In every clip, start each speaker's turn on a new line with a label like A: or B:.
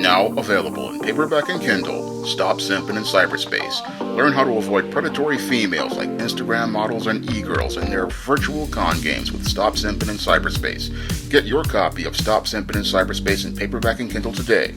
A: Now available in paperback and Kindle, Stop Simping in Cyberspace. Learn how to avoid predatory females like Instagram models and e-girls in their virtual con games with Stop Simping in Cyberspace. Get your copy of Stop Simping in Cyberspace in paperback and Kindle today.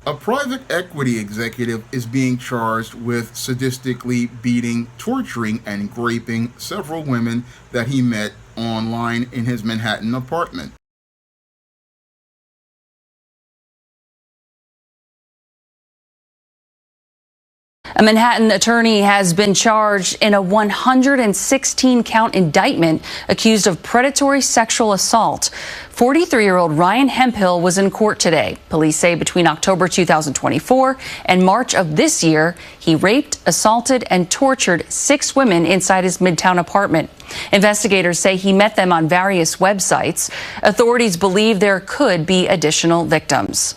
A: A private equity executive is being charged with sadistically beating, torturing, and graping several women that he met online in his Manhattan apartment.
B: A Manhattan attorney has been charged in a 116-count indictment accused of predatory sexual assault. 43-year-old Ryan Hemphill was in court today. Police say between October 2024 and March of this year, he raped, assaulted, and tortured 6 women inside his Midtown apartment. Investigators say he met them on various websites. Authorities believe there could be additional victims.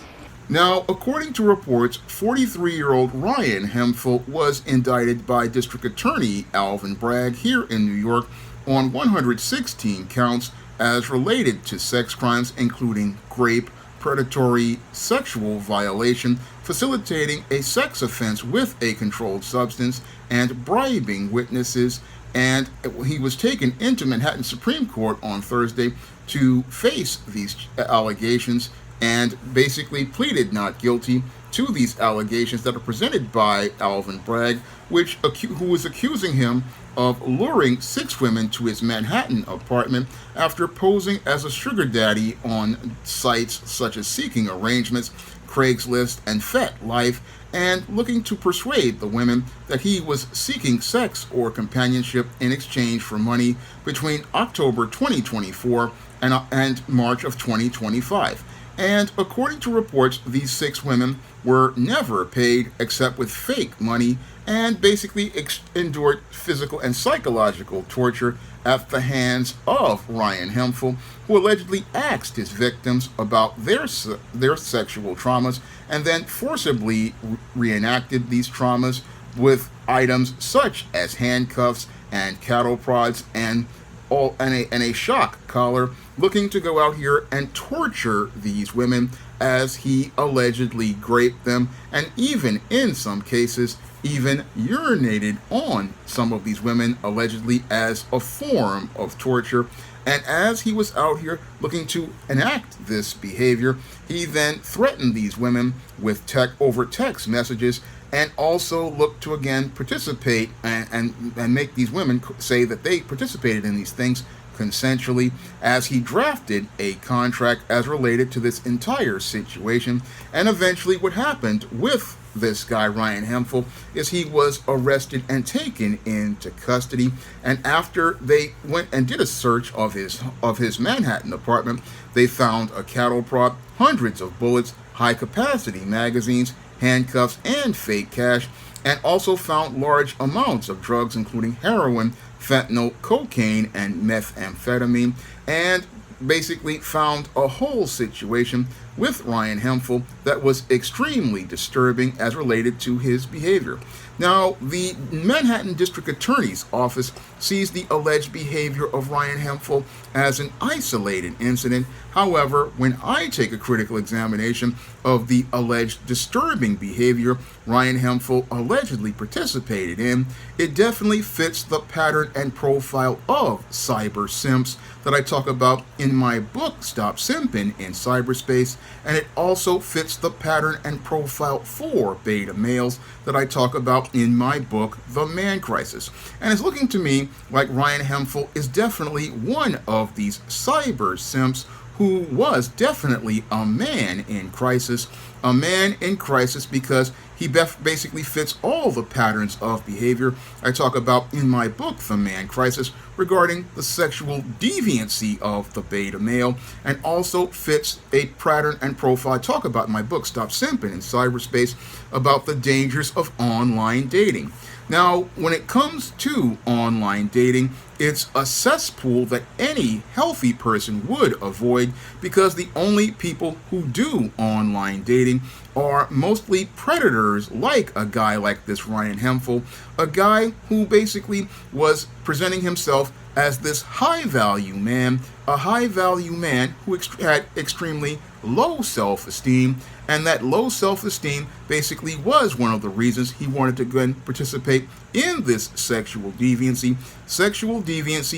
A: Now, according to reports, 43-year-old Ryan Hemphill was indicted by District Attorney Alvin Bragg here in New York on 116 counts as related to sex crimes, including rape, predatory sexual violation, facilitating a sex offense with a controlled substance, and bribing witnesses. And he was taken into Manhattan Supreme Court on Thursday to face these allegations and basically pleaded not guilty to these allegations that are presented by Alvin Bragg, who was accusing him of luring 6 women to his Manhattan apartment after posing as a sugar daddy on sites such as Seeking Arrangements, Craigslist, and FetLife, and looking to persuade the women that he was seeking sex or companionship in exchange for money between October 2024 and March of 2025. And according to reports, these 6 women were never paid except with fake money and basically endured physical and psychological torture at the hands of Ryan Hemphill, who allegedly asked his victims about their sexual traumas and then forcibly reenacted these traumas with items such as handcuffs and cattle prods and a shock collar, looking to go out here and torture these women as he allegedly graped them, and even in some cases even urinated on some of these women, allegedly as a form of torture. And as he was out here looking to enact this behavior, he then threatened these women with over text messages, and also looked to again participate and make these women say that they participated in these things consensually, as he drafted a contract as related to this entire situation. And eventually what happened with this guy Ryan Hemphill is he was arrested and taken into custody, and after they went and did a search of his Manhattan apartment, they found a cattle prod, hundreds of bullets, high capacity magazines, handcuffs, and fake cash, and also found large amounts of drugs including heroin, fentanyl, cocaine, and methamphetamine, and basically found a whole situation with Ryan Hemphill that was extremely disturbing as related to his behavior. Now, the Manhattan District Attorney's Office sees the alleged behavior of Ryan Hemphill as an isolated incident. However, when I take a critical examination of the alleged disturbing behavior Ryan Hemphill allegedly participated in, it definitely fits the pattern and profile of cyber simps that I talk about in my book, Stop Simping in Cyberspace, and it also fits the pattern and profile for beta males that I talk about in my book, The Man Crisis. And it's looking to me like Ryan Hemphill is definitely one of these cyber simps who was definitely a man in crisis. A man in crisis because he basically fits all the patterns of behavior I talk about in my book, The Man Crisis, regarding the sexual deviancy of the beta male, and also fits a pattern and profile I talk about in my book, Stop Simping in Cyberspace, about the dangers of online dating. Now, when it comes to online dating, it's a cesspool that any healthy person would avoid because the only people who do online dating are mostly predators like a guy like this Ryan Hemphill, a guy who basically was presenting himself as this high value man, a high value man who had extremely low self esteem, and that low self esteem basically was one of the reasons he wanted to go and participate in this sexual deviancy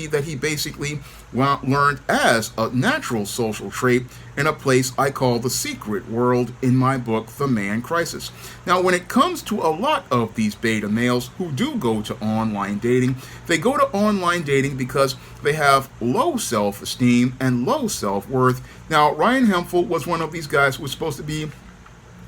A: that he basically learned as a natural social trait in a place I call the secret world in my book, The Man Crisis. Now, when it comes to a lot of these beta males who do go to online dating, they go to online dating because they have low self-esteem and low self-worth. Now, Ryan Hemphill was one of these guys who was supposed to be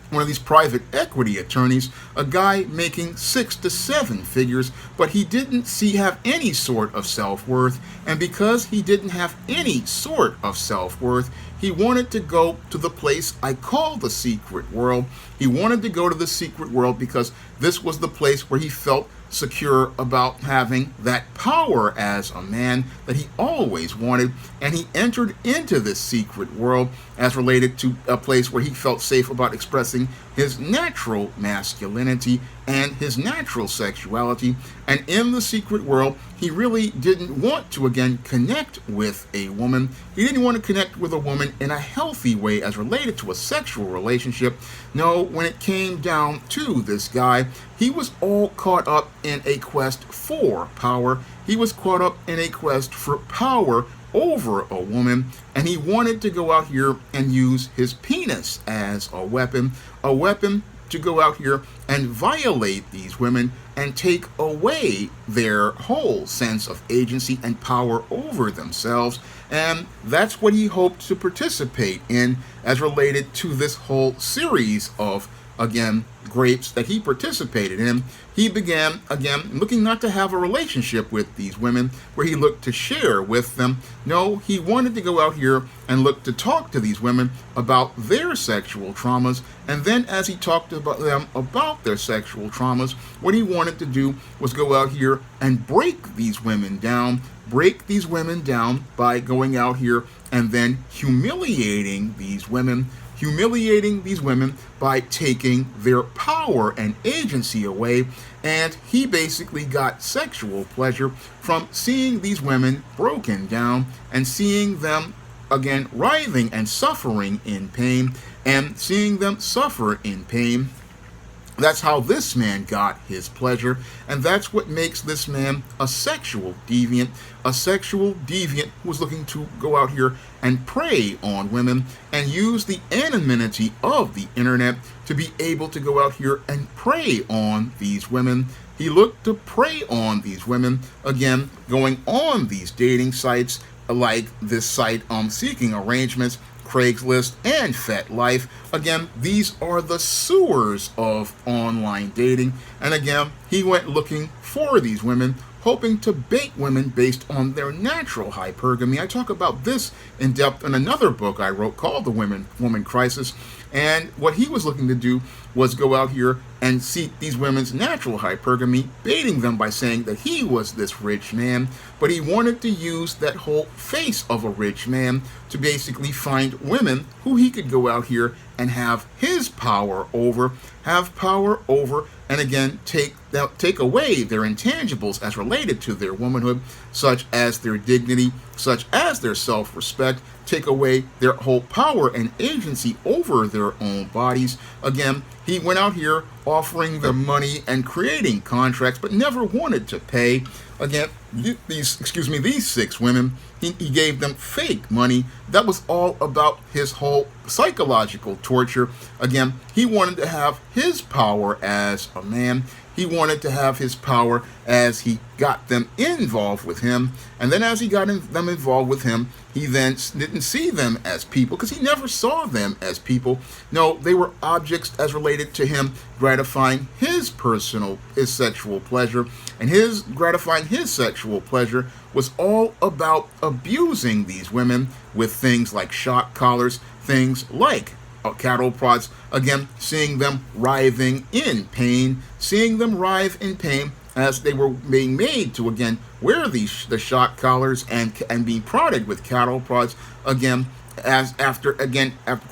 A: one of these private equity attorneys, a guy making 6 to 7 figures, but he didn't have any sort of self-worth, and because he didn't have any sort of self-worth, he wanted to go to the place I call the secret world. He wanted to go to the secret world because this was the place where he felt secure about having that power as a man that he always wanted, and he entered into this secret world as related to a place where he felt safe about expressing his natural masculinity and his natural sexuality. And in the secret world, he really didn't want to again connect with a woman. He didn't want to connect with a woman in a healthy way as related to a sexual relationship. No, when it came down to this guy, he was all caught up in a quest for power. He was caught up in a quest for power over a woman, and he wanted to go out here and use his penis as a weapon to go out here and violate these women and take away their whole sense of agency and power over themselves. And that's what he hoped to participate in as related to this whole series of, again, grapes that he participated in. He began, again, looking not to have a relationship with these women where he looked to share with them. No, he wanted to go out here and look to talk to these women about their sexual traumas. And then as he talked about them about their sexual traumas, what he wanted to do was go out here and break these women down by going out here and then humiliating these women by taking their power and agency away. And he basically got sexual pleasure from seeing these women broken down and seeing them, again, writhing and suffering in pain, and seeing them suffer in pain. That's how this man got his pleasure, and that's what makes this man a sexual deviant who was looking to go out here and prey on women and use the anonymity of the internet to be able to go out here and prey on these women. He looked to prey on these women, again, going on these dating sites like this site Seeking Arrangements, Craigslist, and FetLife. Again, these are the sewers of online dating. And again, he went looking for these women, hoping to bait women based on their natural hypergamy. I talk about this in depth in another book I wrote called The Woman Crisis. And what he was looking to do was go out here and seek these women's natural hypergamy, baiting them by saying that he was this rich man, but he wanted to use that whole face of a rich man to basically find women who he could go out here and have his power over, and again take away their intangibles as related to their womanhood, such as their dignity, such as their self-respect, take away their whole power and agency over their own bodies. Again, he went out here offering them money and creating contracts, but never wanted to pay. Again, these 6 women, he gave them fake money. That was all about his whole psychological torture. Again, he wanted to have his power as a man. He wanted to have his power as he got them involved with him. And then as he got them involved with him, he then didn't see them as people because he never saw them as people. No, they were objects as related to him gratifying his sexual pleasure. And his gratifying his sexual pleasure was all about abusing these women with things like shock collars, things like cattle prods, again, seeing them writhing in pain, as they were being made to again wear the shock collars and being prodded with cattle prods again, as after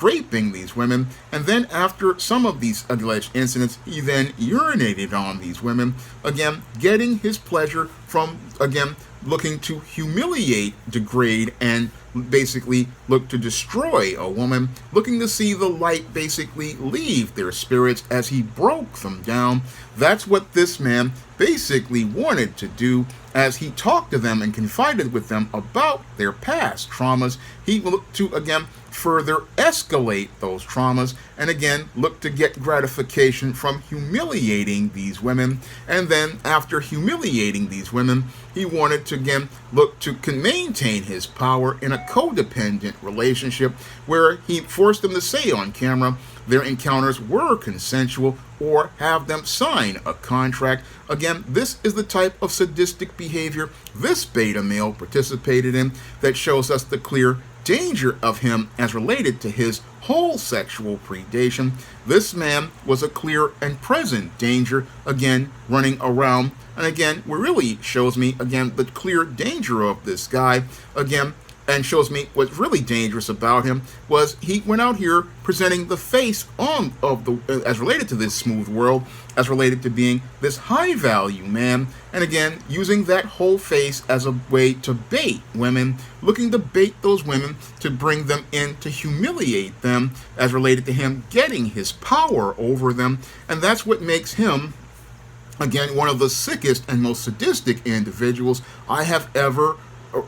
A: raping these women. And then after some of these alleged incidents, he then urinated on these women, again getting his pleasure from again looking to humiliate, degrade, and basically look to destroy a woman, looking to see the light basically leave their spirits as he broke them down. That's what this man basically wanted to do. As he talked to them and confided with them about their past traumas, he looked to again further escalate those traumas and again look to get gratification from humiliating these women. And then after humiliating these women, he wanted to again look to maintain his power in a codependent relationship where he forced them to say on camera their encounters were consensual or have them sign a contract. Again, this is the type of sadistic behavior this beta male participated in that shows us the clear danger of him as related to his whole sexual predation. This man was a clear and present danger, again, running around. And again, what really shows me, again, the clear danger of this guy, again, and shows me what's really dangerous about him was he went out here presenting the face of the as related to this smooth world, as related to being this high value man, and again using that whole face as a way to bait women, looking to bait those women to bring them in to humiliate them, as related to him getting his power over them. And that's what makes him again one of the sickest and most sadistic individuals I have ever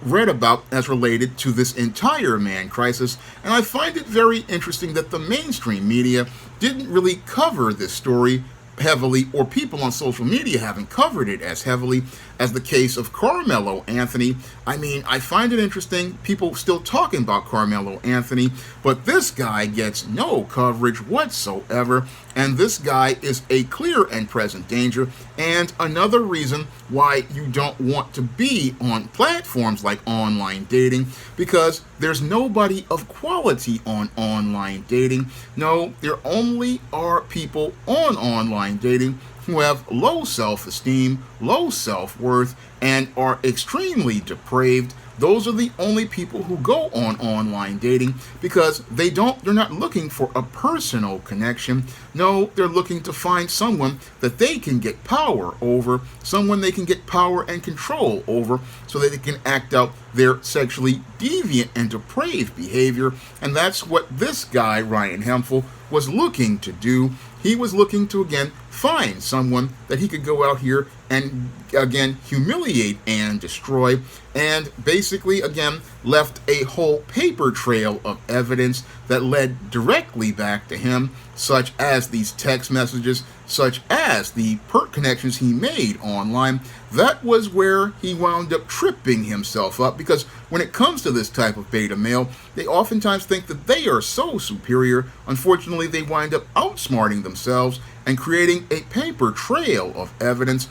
A: read about as related to this entire man crisis. And I find it very interesting that the mainstream media didn't really cover this story heavily, or people on social media haven't covered it as heavily as the case of Carmelo Anthony. I mean, I find it interesting, people still talking about Carmelo Anthony, but this guy gets no coverage whatsoever, and this guy is a clear and present danger, and another reason why you don't want to be on platforms like online dating, because there's nobody of quality on online dating. No, there only are people on online dating who have low self-esteem, low self-worth, and are extremely depraved. Those are the only people who go on online dating, because they're not looking for a personal connection. No, they're looking to find someone that they can get power over, someone they can get power and control over, so that they can act out their sexually deviant and depraved behavior. And that's what this guy, Ryan Hemphill, was looking to do. He was looking to, again, find someone that he could go out here and, again, humiliate and destroy, and basically, again, left a whole paper trail of evidence that led directly back to him, such as these text messages, such as the connections he made online. That was where he wound up tripping himself up, because when it comes to this type of beta male, they oftentimes think that they are so superior. Unfortunately, they wind up outsmarting themselves and creating a paper trail of evidence,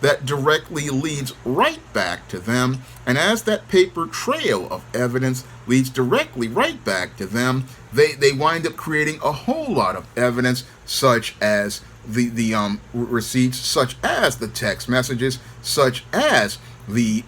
A: that directly leads right back to them. And as that paper trail of evidence leads directly right back to them, they wind up creating a whole lot of evidence, such as the receipts, such as the text messages, such as the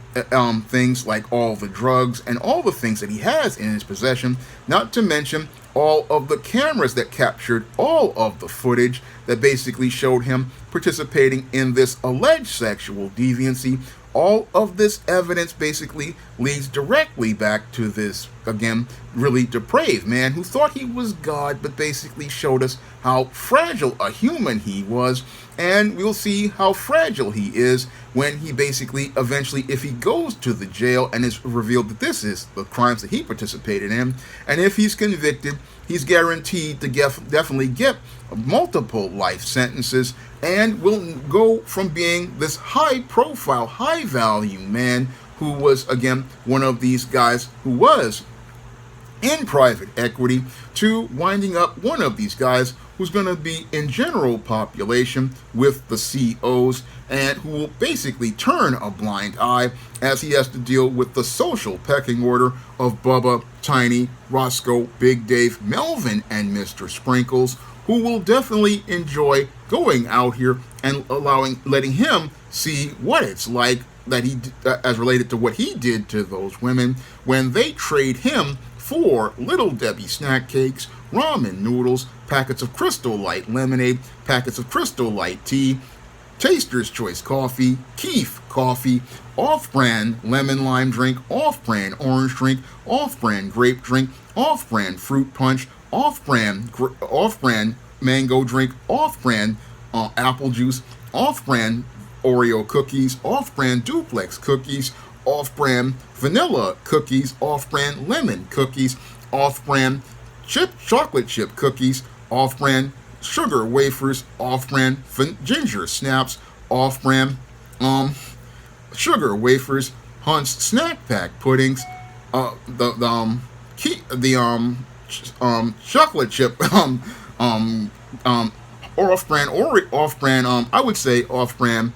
A: things like all the drugs and all the things that he has in his possession, not to mention all of the cameras that captured all of the footage that basically showed him participating in this alleged sexual deviancy. All of this evidence basically leads directly back to this, again, really depraved man who thought he was God, but basically showed us how fragile a human he was. And we'll see how fragile he is when he basically, eventually, if he goes to the jail and it's revealed that this is the crimes that he participated in, and if he's convicted, he's guaranteed to definitely get multiple life sentences, and will go from being this high-profile, high-value man who was, again, one of these guys who was in private equity, to winding up one of these guys who's going to be in general population with the COs, and who will basically turn a blind eye as he has to deal with the social pecking order of Bubba, Tiny, Roscoe, Big Dave, Melvin, and Mr. Sprinkles, who will definitely enjoy going out here and letting him see what it's like that as related to what he did to those women when they trade him for Little Debbie snack cakes, ramen noodles, packets of Crystal Light lemonade, packets of Crystal Light tea, Taster's Choice coffee, Keef coffee, off-brand lemon lime drink, off-brand orange drink, off-brand grape drink, off-brand fruit punch, off-brand mango drink, off-brand apple juice, off-brand Oreo cookies, off-brand duplex cookies, off-brand vanilla cookies, off-brand lemon cookies, off-brand chocolate chip cookies, off-brand sugar wafers, off-brand ginger snaps, off-brand sugar wafers, Hunt's snack pack puddings, chocolate chip or off-brand I would say off-brand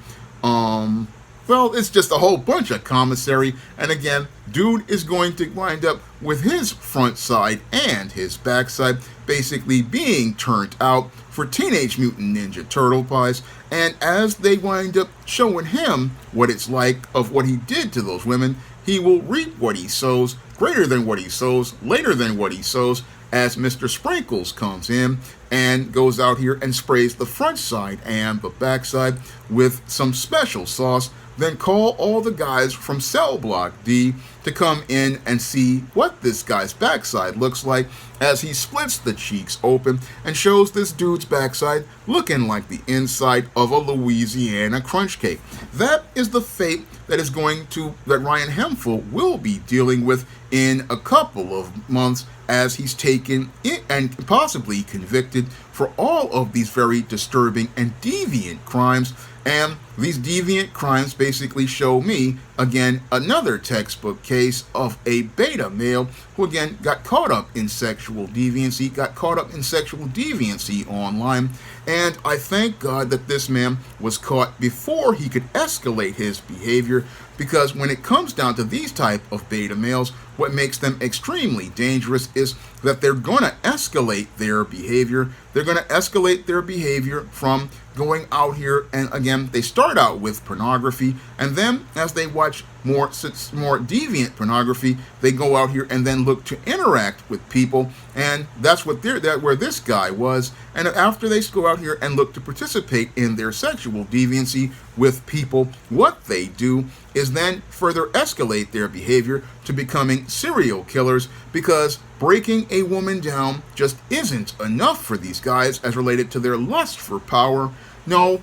A: well, it's just a whole bunch of commissary, and again, dude is going to wind up with his front side and his backside basically being turned out for Teenage Mutant Ninja Turtle pies, and as they wind up showing him what it's like of what he did to those women, he will reap what he sows, greater than what he sows, later than what he sows, as Mr. Sprinkles comes in and goes out here and sprays the front side and the back side with some special sauce, then call all the guys from Cell Block D to come in and see what this guy's backside looks like as he splits the cheeks open and shows this dude's backside looking like the inside of a Louisiana crunch cake. That is the fate that Ryan Hemphill will be dealing with in a couple of months as he's taken and possibly convicted for all of these very disturbing and deviant crimes. And these deviant crimes basically show me, again, another textbook case of a beta male who, again, got caught up in sexual deviancy online. And I thank God that this man was caught before he could escalate his behavior, because when it comes down to these type of beta males, what makes them extremely dangerous is that they're going to escalate their behavior. They're going to escalate their behavior from going out here, and again, they start out with pornography, and then as they watch more deviant pornography, they go out here and then look to interact with people, and that's where this guy was. And after they go out here and look to participate in their sexual deviancy with people, what they do is then further escalate their behavior to becoming serial killers, because breaking a woman down just isn't enough for these guys as related to their lust for power. No,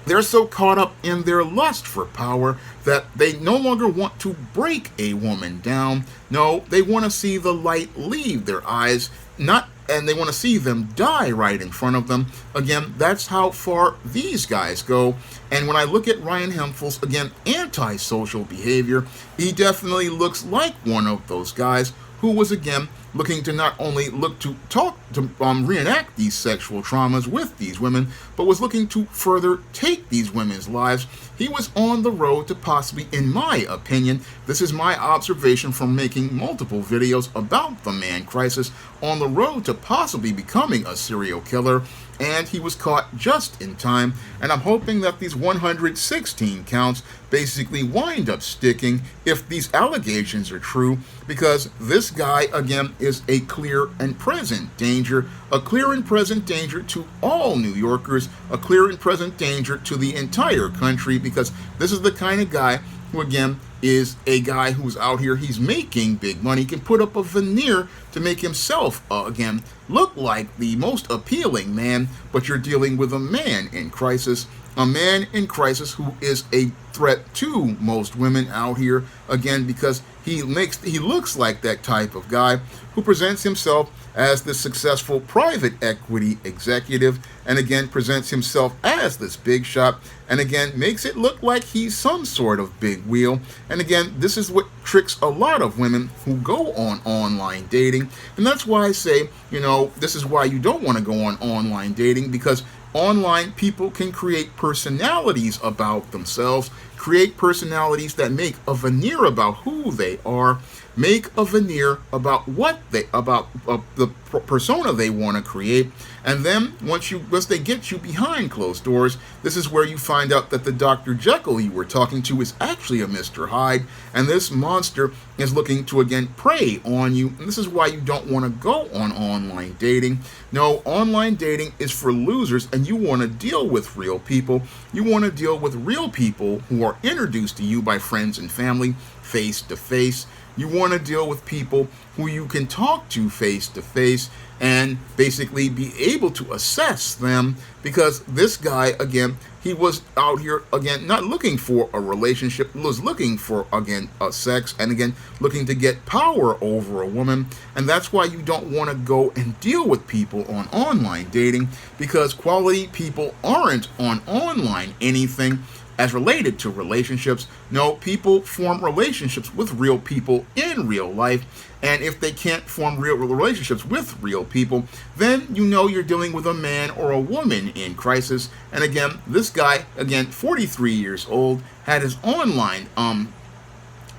A: they're so caught up in their lust for power that they no longer want to break a woman down. No, they want to see the light leave their eyes, and they want to see them die right in front of them. Again, that's how far these guys go. And when I look at Ryan Hemphill's, again, antisocial behavior, he definitely looks like one of those guys who was, again, looking to not only reenact these sexual traumas with these women, but was looking to further take these women's lives. He was on the road to possibly, in my opinion, this is my observation from making multiple videos about the man crisis, on the road to possibly becoming a serial killer, and he was caught just in time. And I'm hoping that these 116 counts basically wind up sticking if these allegations are true, because this guy, again, is a clear and present danger, to all New Yorkers, a clear and present danger to the entire country, because this is the kind of guy who, again, is a guy who's out here, he's making big money, can put up a veneer to make himself, again, look like the most appealing man, but you're dealing with a man in crisis who is a threat to most women out here, again, because he looks like that type of guy who presents himself as the successful private equity executive, and again presents himself as this big shot, and again makes it look like he's some sort of big wheel. And again, this is what tricks a lot of women who go on online dating, and that's why I say, this is why you don't want to go on online dating, because online people can create personalities about themselves, create personalities that make a veneer about who they are, make a veneer about the persona they want to create, and then once they get you behind closed doors, this is where you find out that the Dr. Jekyll you were talking to is actually a Mr. Hyde, and this monster is looking to again prey on you. And this is why you don't want to go on online dating. No, online dating is for losers, and you want to deal with real people. You want to deal with real people who are introduced to you by friends and family face to face. You want to deal with people who you can talk to face to face and basically be able to assess them, because this guy, again, he was out here, again, not looking for a relationship, was looking for, again, sex, and again, looking to get power over a woman. And that's why you don't want to go and deal with people on online dating, because quality people aren't on online anything as related to relationships. No, people form relationships with real people in real life, and if they can't form real relationships with real people, then you know you're dealing with a man or a woman in crisis. And again, this guy, again, 43 years old, had his online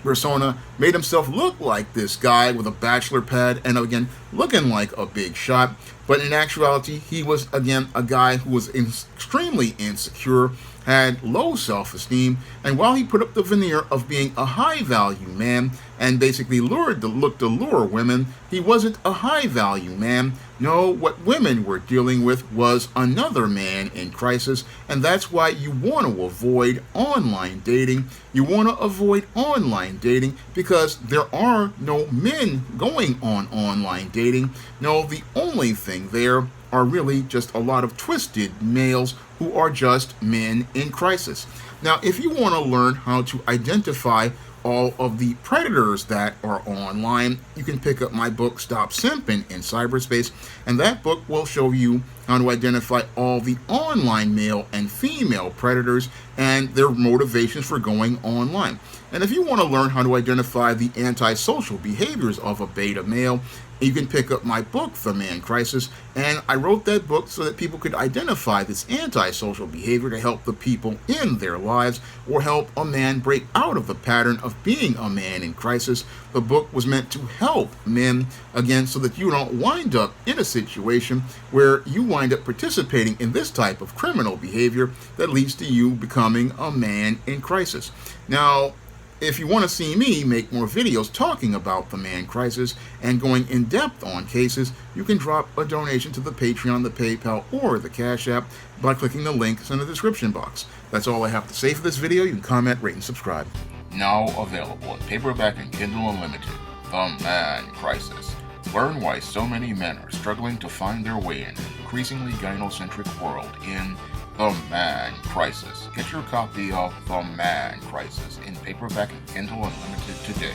A: persona, made himself look like this guy with a bachelor pad and again looking like a big shot, but in actuality he was again a guy who was extremely insecure, had low self-esteem, and while he put up the veneer of being a high-value man and basically looked to lure women, he wasn't a high-value man. No, what women were dealing with was another man in crisis, and that's why you want to avoid online dating. You want to avoid online dating because there are no men going on online dating. No, the only thing there are really just a lot of twisted males who are just men in crisis. Now, if you want to learn how to identify all of the predators that are online, you can pick up my book, Stop Simping in Cyberspace, and that book will show you how to identify all the online male and female predators and their motivations for going online. And if you want to learn how to identify the antisocial behaviors of a beta male, you can pick up my book, The Man Crisis, and I wrote that book so that people could identify this antisocial behavior to help the people in their lives or help a man break out of the pattern of being a man in crisis. The book was meant to help men, again, so that you don't wind up in a situation where you wind up participating in this type of criminal behavior that leads to you becoming a man in crisis. Now, if you want to see me make more videos talking about the man crisis and going in depth on cases, you can drop a donation to the Patreon, the PayPal, or the Cash App by clicking the links in the description box. That's all I have to say for this video. You can comment, rate, and subscribe. Now available in paperback and Kindle Unlimited, The Man Crisis. Learn why so many men are struggling to find their way in an increasingly gynocentric world in The Man Crisis. Get your copy of The Man Crisis in paperback and Kindle Unlimited today.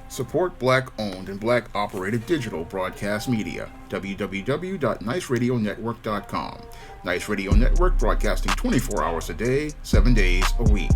A: Support Black-owned and Black-operated digital broadcast media. www.niceradionetwork.com. Nice Radio Network, broadcasting 24 hours a day, 7 days a week.